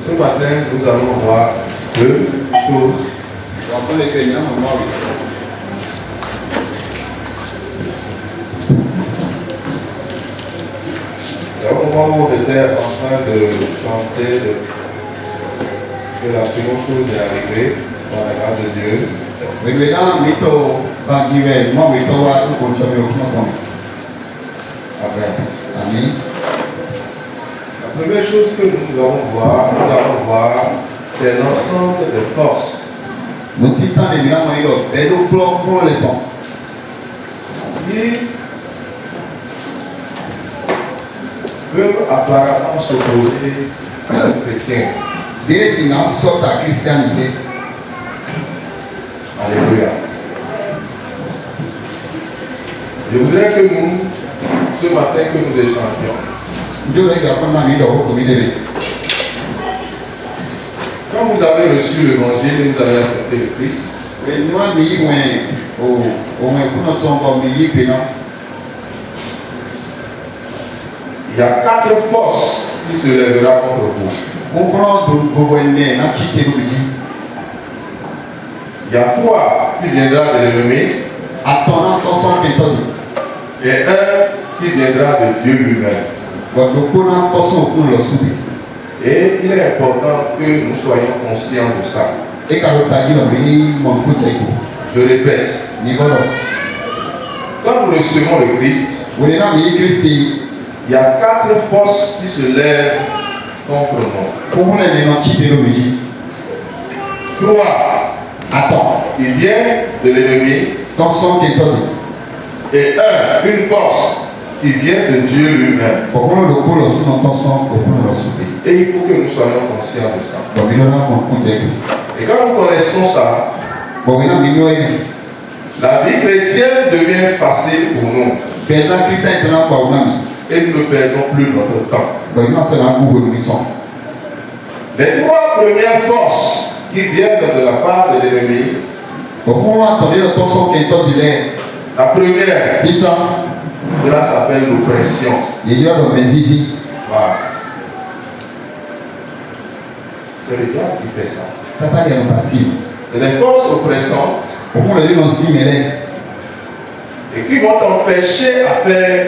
Ce matin, nous allons voir deux choses. Au moment où on était en train de chanter que la seconde chose est arrivée par la grâce de Dieu. Amen. La première chose que nous allons voir, c'est l'ensemble des forces qui peuvent apparemment s'opposer aux chrétiens. Alléluia. Je voudrais que nous, ce matin, que nous échangions. Quand vous avez reçu l'évangile et vous avez accepté le Christ, il y a 4 forces qui se lèveront contre vous. Il y a 3 qui viendra de l'ennemi et 1 qui viendra de Dieu lui-même. Et il est important que nous soyons conscients de ça. Je répète, quand nous recevons le Christ, il y a 4 forces qui se lèvent contre nous. 3 qui viennent de l'ennemi et une force qui vient de Dieu lui-même. Et il faut que nous soyons conscients de ça. Et quand nous connaissons ça, la vie chrétienne devient facile pour nous. Et nous ne perdons plus notre temps. Les 3 premières forces qui viennent de la part de l'ennemi, la première, cela s'appelle l'oppression. Voilà. C'est le diable qui fait ça. C'est les forces oppressantes et qui vont t'empêcher à faire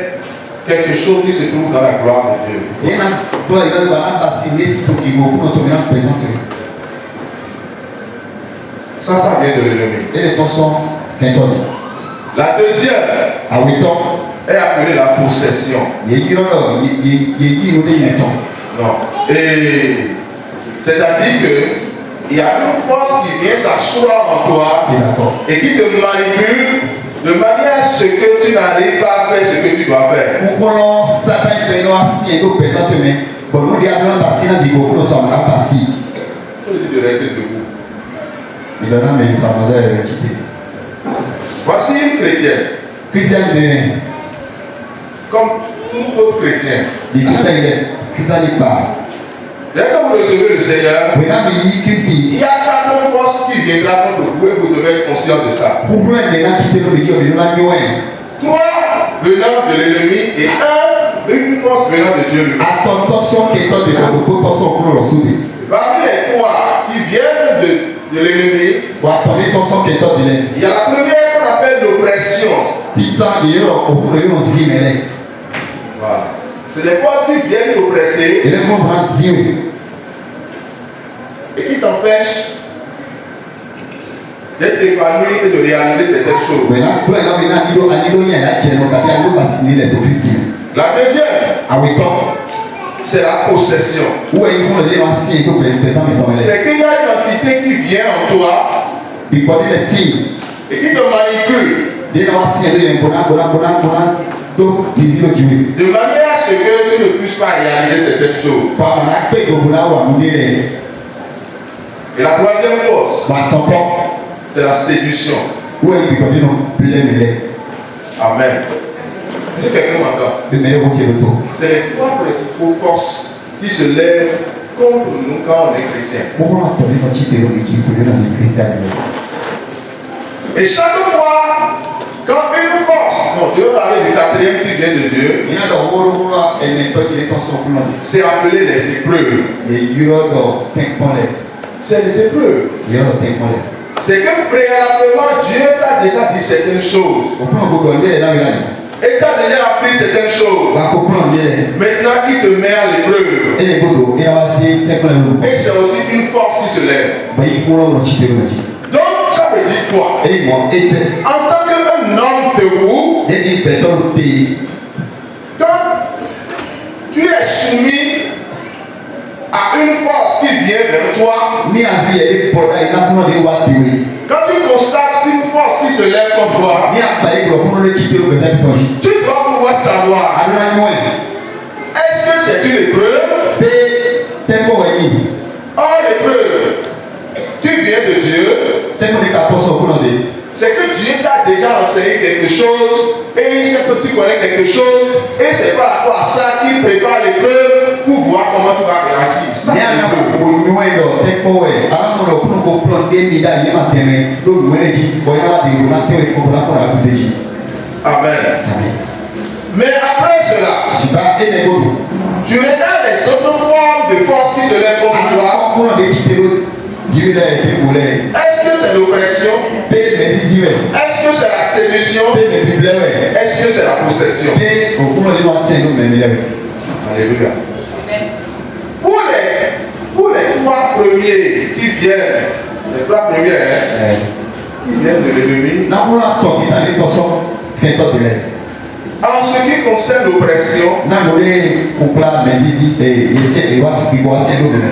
quelque chose qui se trouve dans la gloire de Dieu. Ça vient de l'ennemi. La deuxième est appelée la possession. Non. Et c'est-à-dire que il y a une force qui vient s'asseoir en toi et qui te manipule de manière à ce que tu n'arrives pas à faire ce que tu dois faire. Il de rester debout. Voici une chrétienne. Comme tout autre chrétien. Dès que vous recevez le Seigneur, il y a 4 forces qui viendront contre vous et vous devez être conscient de ça. 3 venant de l'ennemi et une force venant de Dieu. Parmi les 3 qui viennent de l'ennemi, il y a la première qu'on appelle l'oppression. Voilà. C'est des forces qui viennent t'oppresser et qui t'empêchent d'être épanoui et de réaliser certaines choses. La deuxième, c'est la possession. C'est qu'il y a une entité qui vient en toi et qui te manipule de manière à ce que tu ne puisses pas réaliser certaines choses. Et la troisième force, c'est la séduction. Amen. Est-ce que quelqu'un m'entend? C'est les 3 principaux forces qui se lèvent contre nous quand on est chrétien. Et chaque fois, quand une force Non, je veux parler du quatrième qui vient de Dieu. C'est appelé les épreuves. C'est les épreuves. C'est que préalablement, Dieu t'a déjà dit certaines choses. Et t'a déjà appris certaines choses. Maintenant, il te met à l'épreuve. Et c'est aussi une force qui se lève. Donc, ça veut dire quoi? En tant qu'un homme debout, quand tu es soumis à une force qui vient vers toi, quand tu constates une force qui se lève contre toi, tu dois pouvoir savoir, est-ce que c'est une épreuve? Or, l'épreuve qui vient de Dieu, c'est que Dieu t'a déjà enseigné quelque chose et il sait que tu connais quelque chose et c'est par rapport à ça qu'il prépare l'épreuve pour voir comment tu vas réagir. Ça, c'est Amen. Mais après cela, tu regardes les autres formes de force qui se lèvent contre toi. Est-ce que c'est l'oppression? Est-ce que c'est la séduction? Est-ce que c'est la possession? Alléluia. Pour les trois premiers qui viennent, les trois premiers qui viennent de l'ennemi, en ce qui concerne l'oppression,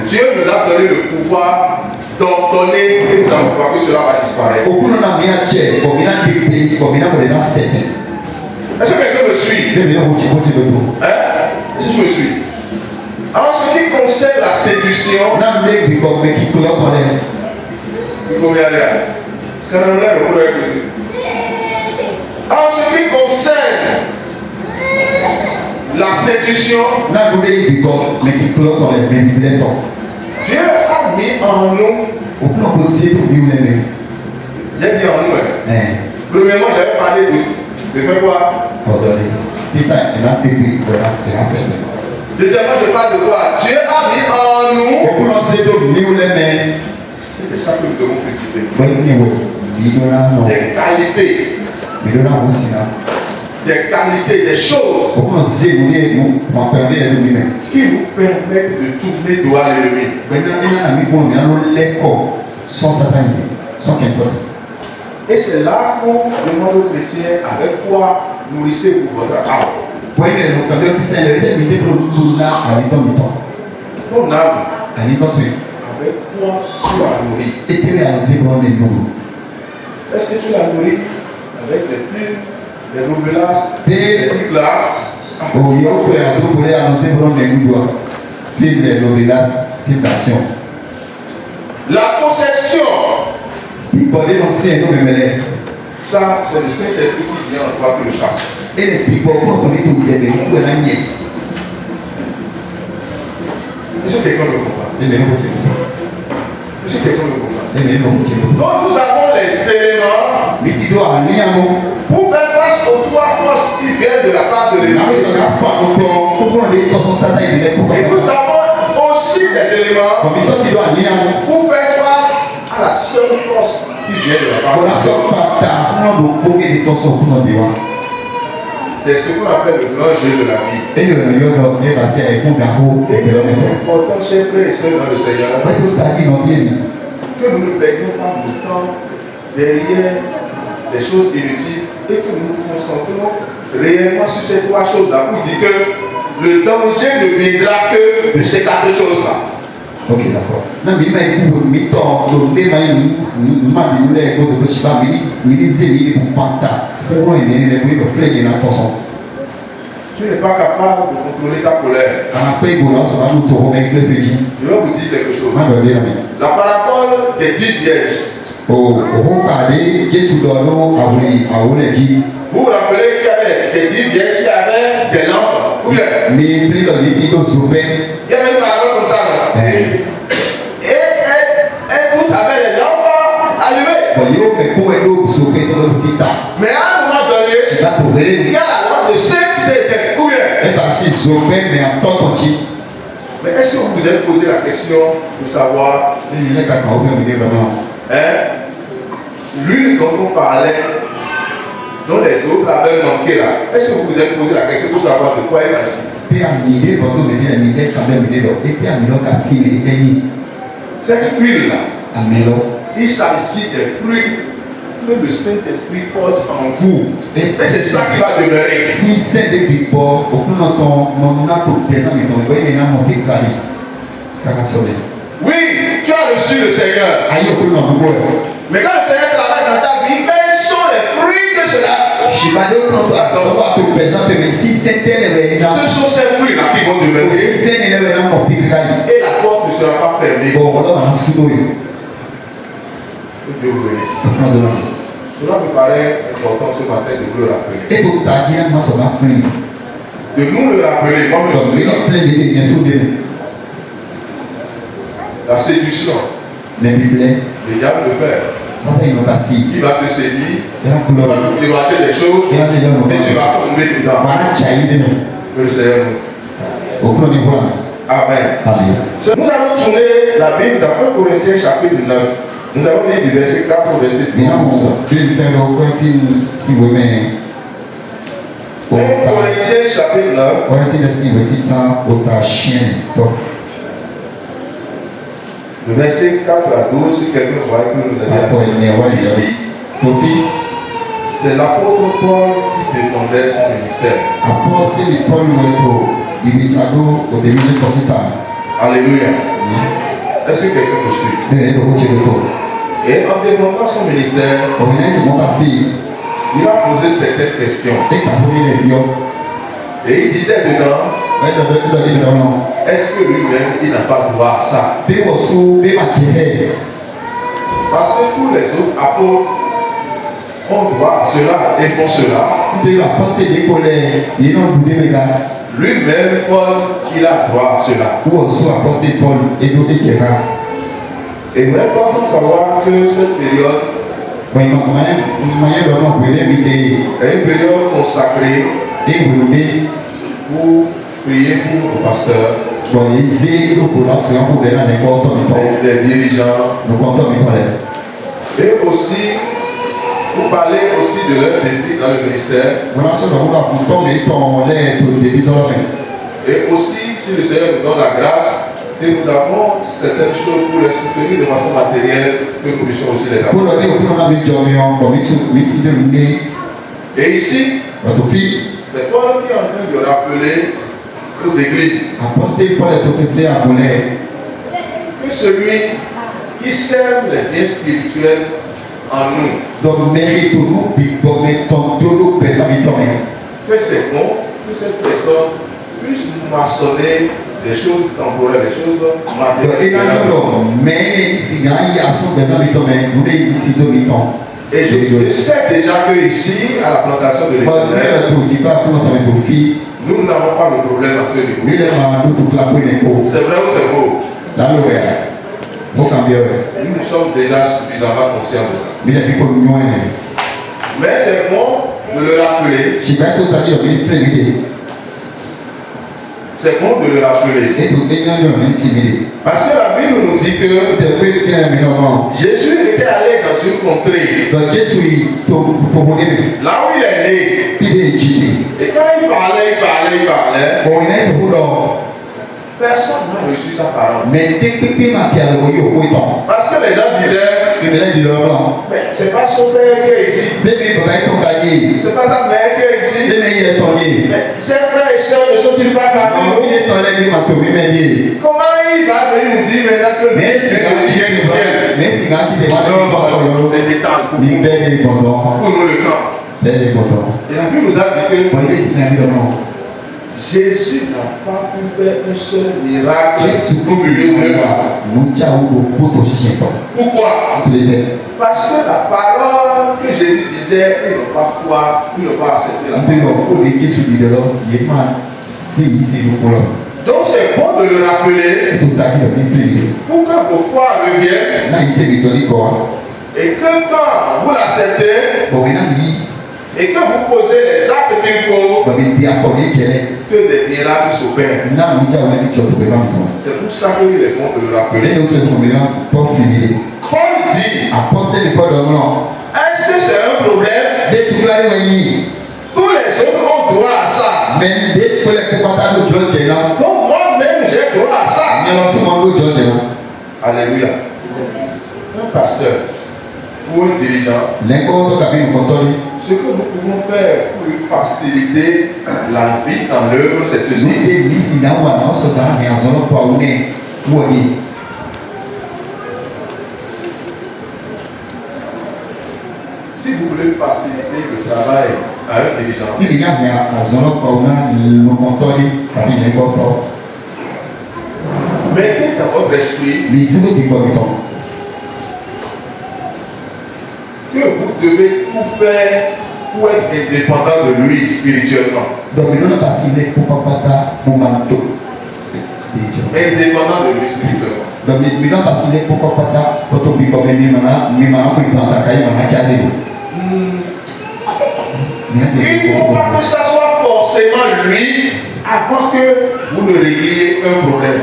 Dieu nous a donné le pouvoir d'ordonner et nous avons pas que cela va disparaître. Est-ce que quelqu'un me suit? Est-ce que je me suis? En ce qui concerne la séduction, en ce qui concerne la séduction, Dieu a mis en nous. J'ai dit en nous. Premièrement, j'avais parlé de faire quoi? Deuxièmement, je parle de quoi? Dieu a mis en nous. C'est ça que nous devons cultiver. Des qualités. Des qualités, des choses qui nous permettent de tourner droit l'ennemi. Et c'est là qu'on demande aux chrétiens avec quoi nourrissez-vous votre âme. Ton âme. Avec quoi tu la nourris? Est-ce que tu la nourris avec les films, les novelas, les trucs là? La possession. Ça, c'est le Saint-Esprit qui vient en toi que le chasse. Est-ce que quelqu'un me comprend? Est-ce que quelqu'un me comprend? Donc nous avons les éléments pour faire face aux trois forces qui viennent de la part de l'ennemi. Et nous avons aussi des éléments pour faire face à la seule force qui vient de la part de l'ennemi. C'est ce qu'on appelle le grand jeu de la vie. Et important, chers frères et sœurs dans le Seigneur, que nous ne perdions pas notre temps derrière des choses inutiles et que nous nous concentrons réellement sur ces trois choses-là pour dire que le danger ne viendra que de ces quatre choses-là. Ok, d'accord. Tu n'es pas capable de contrôler ta colère. Je vais vous dire quelque chose. La parabole des 10 vierges. Vous vous rappelez qu'il y avait des 10 vierges qui avaient des lampes. Il y avait une parole comme ça. Et toutes avaient les lampes allumées. Mais à un moment donné, Mais est-ce que vous vous êtes posé la question de savoir, l'huile dont on parlait, dont les autres avaient manqué là, est-ce que vous vous êtes posé la question pour savoir de quoi il s'agit? Cette huile là, il s'agit des fruits que le Saint-Esprit porte en vous. Et c'est ça qui va demeurer. Oui, tu as reçu le Seigneur. Mais quand le Seigneur travaille dans ta vie, quels sont les fruits de cela? Ce sont ces fruits-là qui vont demeurer. Et la porte ne sera pas fermée. Dieu vous bénisse. Cela me paraît important ce matin de vous le rappeler. De nous le rappeler. La séduction. Le diable le fait. Il va te séduire. Il va te débattre des choses. Et tu vas tomber dedans. Que le Seigneur nous. Amen. Nous allons tourner la Bible dans 1 Corinthiens chapitre 9. Nous avons lu du verset 4 au verset 12. 1 Corinthiens chapitre 9. Le verset 4 à 12, si quelqu'un voit que nous avons ici, c'est l'apôtre Paul qui défendait son ministère. Alléluia. Est-ce que quelqu'un me suit? Et en défendant son ministère, il a posé certaines questions. Et il disait dedans, est-ce que lui-même, il n'a pas droit à ça? Parce que tous les autres apôtres ont droit à cela et font cela. Lui-même, Paul, il a droit à cela. Et vous n'êtes pas sans savoir que cette période est une période consacrée pour prier pour nos pasteurs, les dirigeants, et aussi pour parler aussi de leurs défis dans le ministère. Et aussi, si le Seigneur nous donne la grâce, si nous avons certaines choses pour les soutenir de façon matérielle, que nous puissions aussi les apporter. Et ici, c'est Paul qui est en train de rappeler aux églises que celui qui sème les biens spirituels en nous, que c'est bon que cette personne puisse maçonner des choses temporaires, des choses matérielles. Et je sais déjà que ici, à la plantation de l'Éternel, nous n'avons pas de problème à ce niveau. C'est vrai ou c'est faux? Nous sommes déjà suffisamment conscients de ça. Mais c'est bon de le rappeler. C'est bon de le rappeler. Parce que la Bible nous dit que Jésus était allé dans une contrée. Là où il est né. Et quand il parlait. Personne n'a reçu sa parole. Parce que les gens disaient, mais c'est pas son père qui est ici. C'est pas sa mère qui est ici. Mais ses frères et sœurs ne sont-ils pas parmi nous? Comment il va venir nous dire maintenant que nous sommes des détails pour nous le temps? Et la Bible nous a dit que Jésus n'a pas pu faire un seul miracle au milieu d'eux. Pourquoi? Parce que la parole que Jésus disait, ils n'ont pas foi, ils n'ont pas accepté la parole. Donc c'est bon de le rappeler pour que vos foi reviennent. Et que quand vous l'acceptez, et que vous posez les actes qu'il faut, que des miracles s'opèrent. C'est pour ça qu'il est bon de le rappeler. Paul dit, est-ce que c'est un problème? Tous les autres ont droit à ça. Donc moi-même j'ai droit à ça. Alléluia. Un pasteur ou un dirigeant, ce que nous pouvons faire pour lui faciliter la vie dans l'œuvre, c'est ceci. Si vous voulez faciliter le travail à un dirigeant, mettez dans votre esprit que vous devez tout faire pour être indépendant de lui spirituellement. Indépendant de lui spirituellement. Il ne faut pas que ça soit forcément lui avant que vous ne régliez un problème.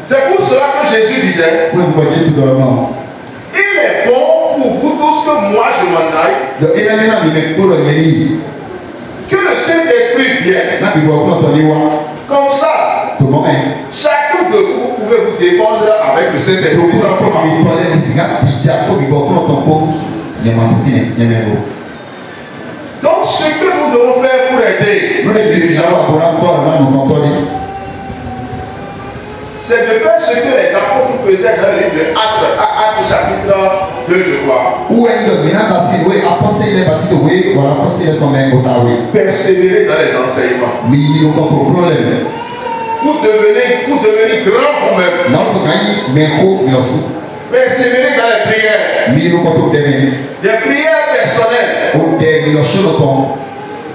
C'est pour cela que Jésus disait, il est bon pour vous tous que moi je m'en aille, que le Saint-Esprit vienne. Comme ça, chacun de vous pouvez vous défendre avec le Saint-Esprit. Donc ce que nous devons faire pour aider les dirigeants, c'est de faire ce que les apôtres faisaient dans le livre de Actes chapitre 2, je crois. Persévérer dans les enseignements. Vous devenez grand vous-même. Persévérer dans les prières. Des prières personnelles.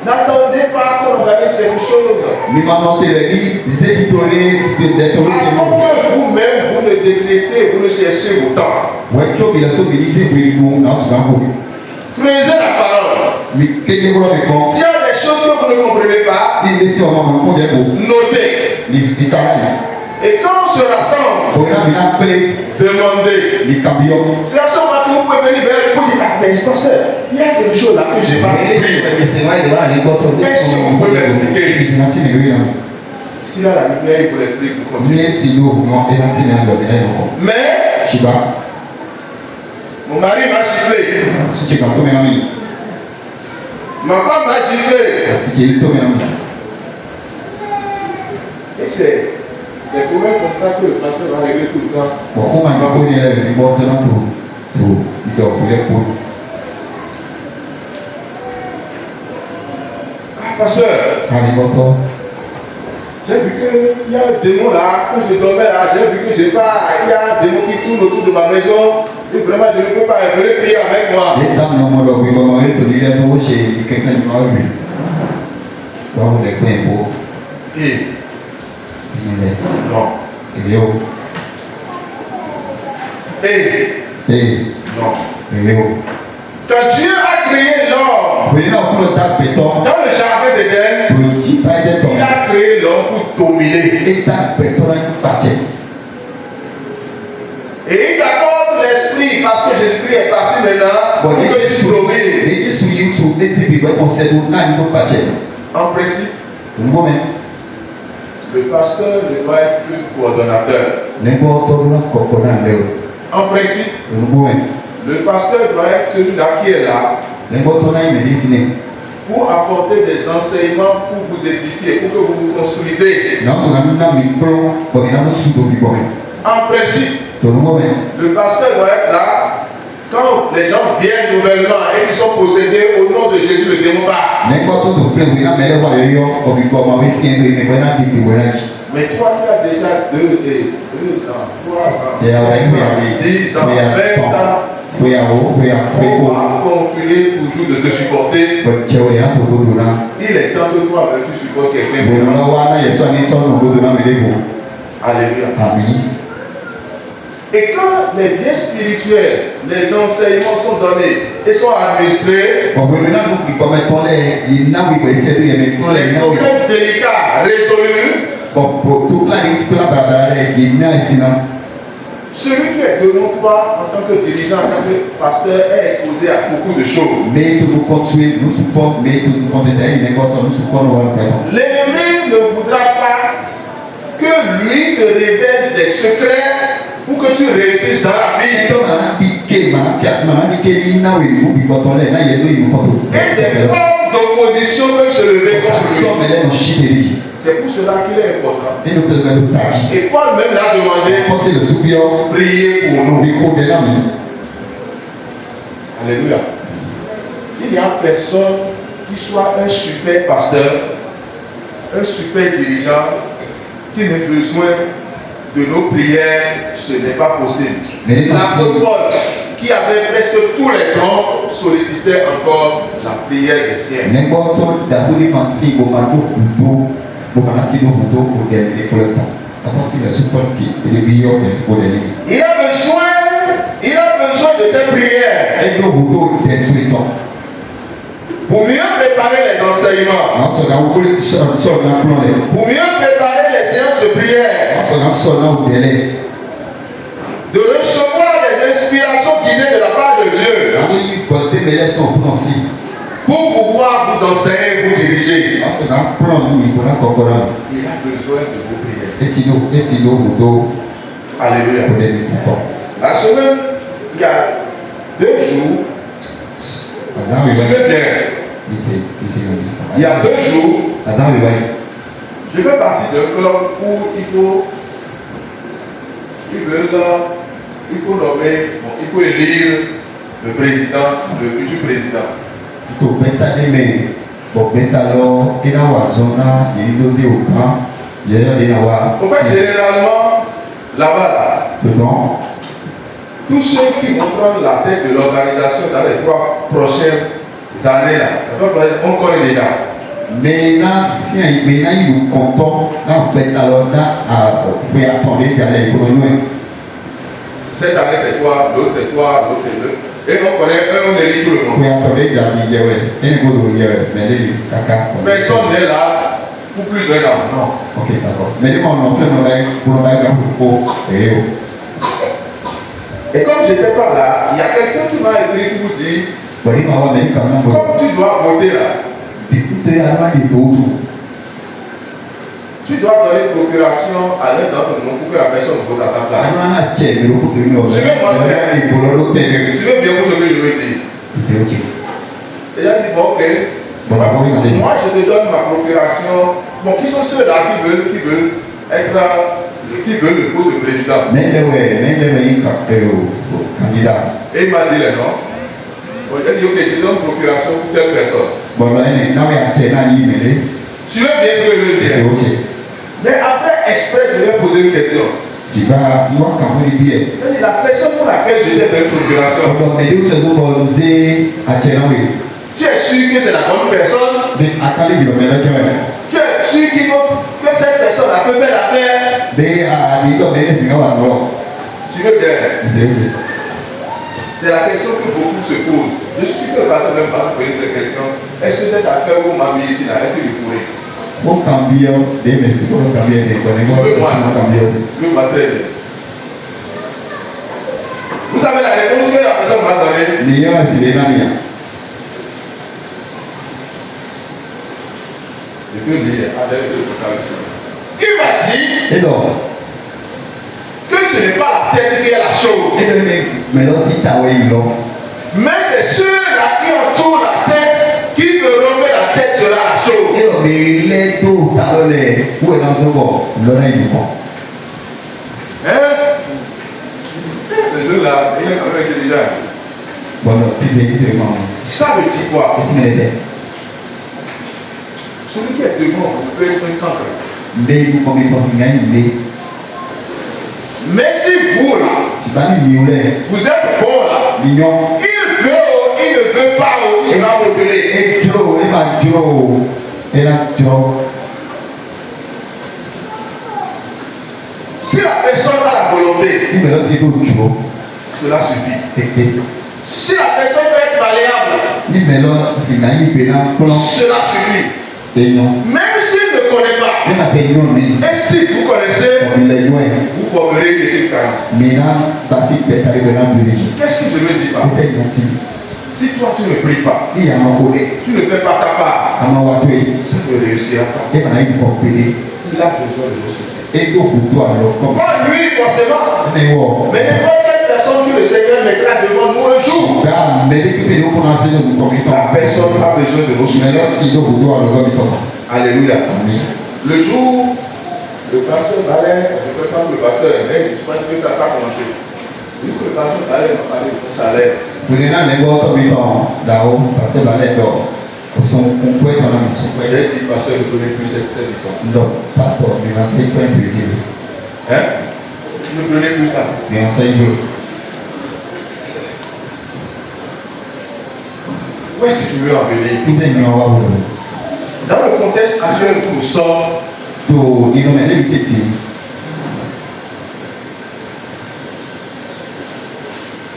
N'attendez pas qu'on organise quelque chose. Avant que vous-même vous ne décrétez, vous ne cherchez vos temps. Creusez la parole. S'il y a des choses que vous ne comprenez pas, notez. Et quand on se rassemble, demandez. C'est à ce moment que vous pouvez venir vers lui pour dire, ah mais pasteur, il y a quelque chose là que je n'ai pas compris. Est-ce que vous pouvez m'expliquer? S'il a la lumière, il vous l'explique, vous continuez. Mais, mon mari m'a giflé. Ma femme m'a giflé. Et c'est des problèmes comme ça que le pasteur va régler tout le temps. Ah, pasteur, j'ai vu qu'il y a un démon là, quand je dormais là, j'ai vu que il y a un démon qui tourne autour de ma maison. Et vraiment, je ne peux pas venir prier avec moi. Et non. Non. Quand Dieu a créé l'homme dans le jardin d'Éden, il a créé l'homme pour dominer. Et il accorde l'esprit parce que Jésus-Christ est parti maintenant pour que tu domines. En principe, le pasteur ne doit être plus coordonnateur. En principe, le pasteur doit être celui-là qui est là pour apporter des enseignements pour vous édifier, pour que vous vous construisez. En principe, le pasteur doit être là quand les gens viennent nouvellement et qu'ils sont possédés au nom de Jésus, le démon part. Mais toi qui as déjà 2 ans, 3 ans, 10 ans, 20 ans, on va continuer toujours de te supporter. Il est temps que toi tu supportes quelqu'un. Alléluia. Amen. Et quand les biens spirituels, les enseignements sont donnés et sont administrés, les problèmes délicats résolus, celui qui est devant toi en tant que dirigeant, en tant que pasteur, est exposé à beaucoup de choses. L'ennemi ne voudra pas que lui te révèle des secrets pour que tu réussisses dans la vie. Et des formes d'opposition peuvent se lever contre lui. C'est pour cela qu'il est important. Et Paul même l'a demandé, prier pour nous. Alléluia. Il n'y a personne qui soit un super pasteur, un super dirigeant, qui n'ait besoin de nos prières. Ce n'est pas possible. L'apôtre Paul, qui avait presque tous les plans, sollicitait encore la prière des siens. Il a besoin de tes prières pour mieux préparer les enseignements, pour mieux préparer les séances de prière, de recevoir les inspirations guidées de la part de Dieu, pour pouvoir vous enseigner, vous diriger. Il a besoin de vos prières. Alléluia. La semaine, il y a 2 jours, vous savez bien, il y a 2 jours, je fais partie d'un club où il faut nommer, il faut élire le président, le futur président. En fait, généralement, là-bas, tous ceux qui vont prendre la tête de l'organisation dans les 3 prochaines années, on connaît déjà. Cette année c'est toi, l'autre c'est toi, l'autre c'est l'autre. Et on connaît, on élit tout le monde. Personne n'est là pour plus d'1 an. Non. Ok, d'accord. Mais et comme je n'étais pas là, il y a quelqu'un qui m'a écrit pour dire, comme tu dois voter là, tu dois donner procuration à l'un d'entre nous pour que la personne vote à ta place. Je vais bien pour ce que je veux dire. C'est ok. Et il a dit, bon, ok. Moi, je te donne ma procuration. Bon, qui sont ceux-là qui veulent être là, qui veulent le poste de président? Et il m'a dit les noms. Il a dit, ok, je donne procuration pour telle personne. Tu veux bien ce que je veux dire? Ok. Mais après, exprès, je vais poser une question. La personne pour laquelle je t'ai donné procuration, tu es sûr que c'est la bonne personne? Tu es sûr que cette personne peut faire l'affaire? Tu veux bien? C'est la question que beaucoup se posent. Je suis sûr que le pasteur ne même pas se poser cette question. Est-ce que cette affaire où on m'a mis ici, là, est-ce que je pourrais? Je veux m'atteindre. Vous savez la réponse que la personne m'a donnée? Je peux lire. Il m'a dit que ce n'est pas la tête qui est la chose. Mais c'est ceux-là qui entourent la tête qui feront que la tête sera la chose. Hein? Les deux là, il est quand même intelligent. Ça veut dire quoi? Celui qui est devant, vous pouvez être un cancre. Mais si vous là, vous êtes bon là, il ne veut pas, il sera modéré. Si la personne a la volonté, cela suffit. Si la personne peut être malléable, cela suffit. Même s'il ne connaît pas, et si vous connaissez, vous formerez une équipe 40. Qu'est-ce que je veux dire par là? Si toi tu ne pries pas, tu ne fais pas ta part, ça ne réussira pas. Il a besoin de vos soutiens. Pas lui forcément, mais n'importe quelle personne que le Seigneur mettra devant nous un jour. La personne a besoin de vos soutiens. Alléluia. Le jour, le pasteur Ballet, je ne sais pas que le pasteur est mec, je pense que ça va commencer. Le pasteur Ballet m'a parlé de son salaire. J'ai dit, pasteur, je ne connais plus cette histoire. Non, pasteur, mais c'est pas un plaisir. Hein? Je ne connais plus ça. Mais on sait où est-ce que tu veux en venir? Dans le contexte actuel où nous sommes,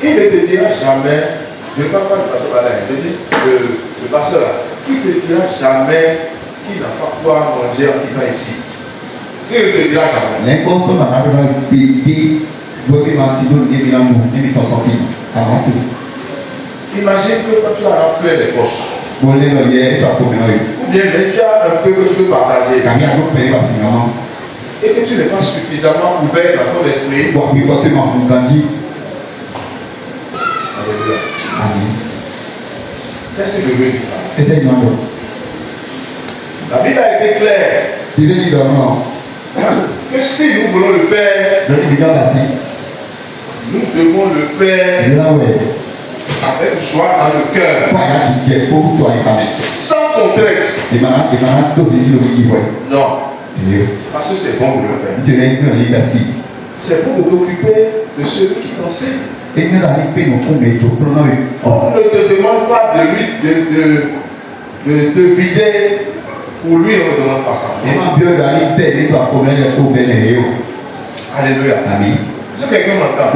il ne te dira jamais, je ne parle pas du pasteur Balin, je dis le pasteur là, il ne te dira jamais qu'il n'a pas quoi manger en quittant ici. Il ne te dira jamais. Imagine que quand tu as rempli les poches, ou bien tu as un peu que tu peux partager, et que tu n'es pas suffisamment ouvert dans ton esprit. Qu'est-ce que je veux dire? La Bible a été claire que si nous voulons le faire, nous devons le faire avec joie dans le cœur, sans complexe. Non, parce que c'est bon de le faire. C'est bon de t'occuper de celui qui t'enseigne. On ne te demande pas de lui de vider. Pour lui, on ne demande pas ça. Alléluia. Amen. Est-ce que quelqu'un m'entend?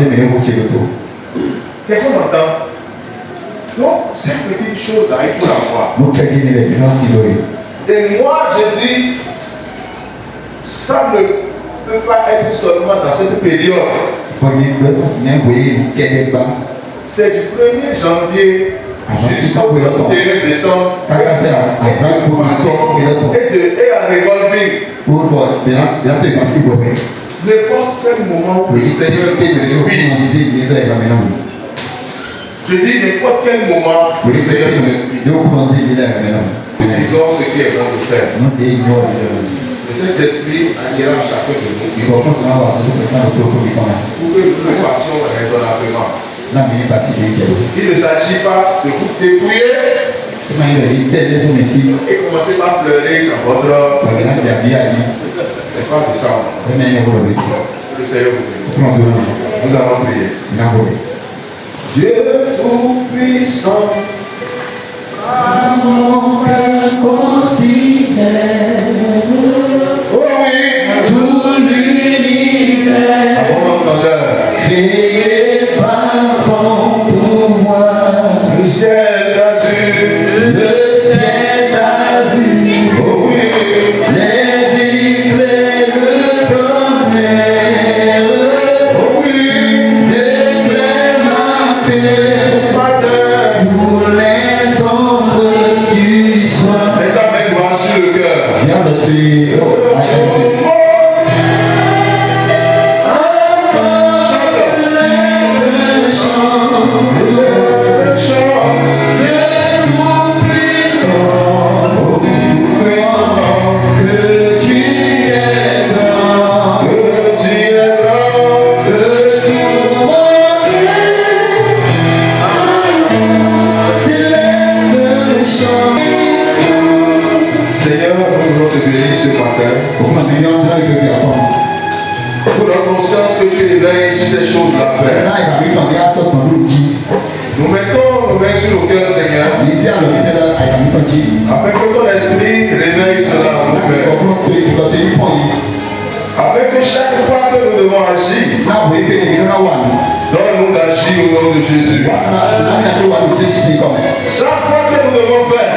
Quelqu'un m'entend? Donc, cette petite chose-là, il faut la voir. Et moi, je dis, ça ne peut pas être seulement dans cette période. C'est du 1er janvier jusqu'au 31 décembre. Et à revolving. N'importe quel moment où le Seigneur te respire. Je dis n'importe quel moment où le Seigneur te respire. Disons ce qui est bon de faire. Le Saint-Esprit agira chacun de nous. Pour que nous le fassions raisonnablement. Il ne s'agit pas de vous dépouiller et commencer par pleurer dans votre. C'est pas de ça. Le Seigneur vous bénisse. Nous allons prier. Dieu tout-puissant, mon cœur considère oh oui, tout l'univers créé par son pouvoir. le ciel d'azur, Le ciel d'azur, oh oui, les éclairs, le tonnerre, oh oui, l'éclair matin, matin, pour les ombres du soir. mets ta main droite sur le cœur. Seigneur, nous voulons te bénir ce matin. Pour notre conscience que tu éveilles sur ces choses-là, Père. Nous mettons nos mains sur nos cœurs, Seigneur, afin que ton esprit réveille cela en nous, Père. Avec que chaque fois que nous devons agir, donne-nous d'agir au nom de Jésus. Chaque fois que nous devons faire,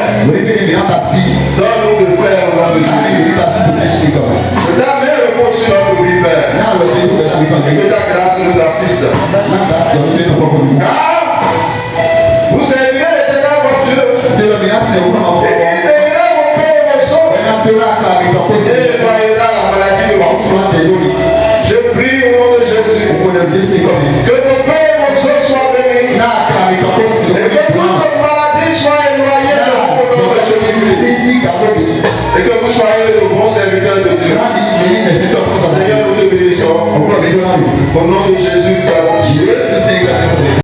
donne-nous de faire au nom de Jésus. Que ta main repose sur notre vie, Père. Et que ta grâce nous assiste. Car vous servirez l'éternel votre Dieu. Et il bénira vos pères et vos sons. Et